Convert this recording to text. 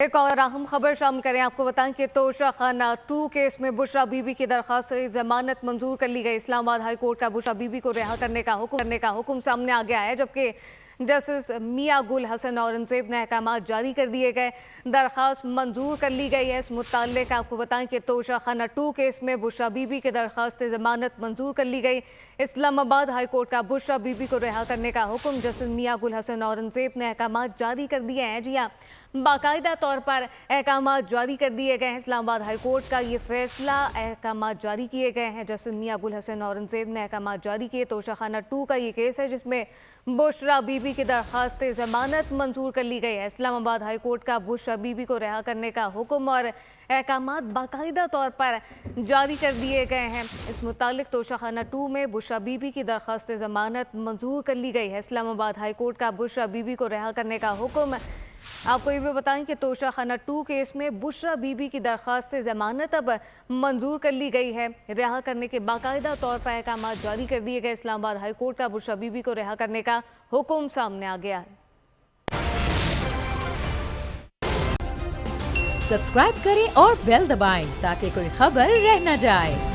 एक और अहम खबर शामिल करें। आपको बताएं कि तोशा खाना 2 केस में बुशरा बीबी की दरखास्त से जमानत मंजूर कर ली गई। इस्लामाबाद हाई कोर्ट का बुशरा बीबी को रिहा करने का हुक्म सामने आ गया है, जबकि जस्टिस मियां गुल हसन औरंगजेब ने अहकाम जारी कर दिए गए। दरखास्त मंजूर कर ली गई है। इस मुताल्लिक आपको बताएं कि तोशा खाना 2 केस में बुशरा बीबी की दरखास्त जमानत मंजूर कर ली गई। इस्लामाबाद हाई कोर्ट का बुशरा बीबी को रिहा करने का हुक्म जस्टिस मियां गुल हसन औरंगजेब ने अहकाम जारी कर दिए हैं। जी हाँ, बाकायदा तौर पर अहकाम जारी कर दिए गए हैं। इस्लामाबाद हाई कोर्ट का ये फैसला, अहकाम जारी किए गए हैं। जस्टिस मियां गुल हसन औरंगजेब ने अहकाम जारी किए। तोशा खाना 2 का ये केस है जिसमें बुशरा बीबी की दरखास्त जमानत मंजूर कर ली गई है। इस्लामाबाद हाई कोर्ट का बुशरा बीबी को रिहा करने का हुक्म और अहकाम बाकायदा तौर पर जारी कर दिए गए हैं। इस मुतालिक तोशा खाना 2 में बुशरा बीबी की दरखास्त जमानत मंजूर कर ली गई है। इस्लामाबाद हाई कोर्ट का बुशरा बीबी को रिहा करने का हुक्म। आपको ये भी बताएं कि तोशा खाना 2 केस में बुशरा बीबी की दरखास्त से जमानत अब मंजूर कर ली गई है। रिहा करने के बाकायदा तौर पर अहकाम जारी कर दिए गए। इस्लामाबाद हाई कोर्ट का बुशरा बीबी को रिहा करने का हुक्म सामने आ गया है। सब्सक्राइब करें और बेल दबाएं ताकि कोई खबर रह न जाए।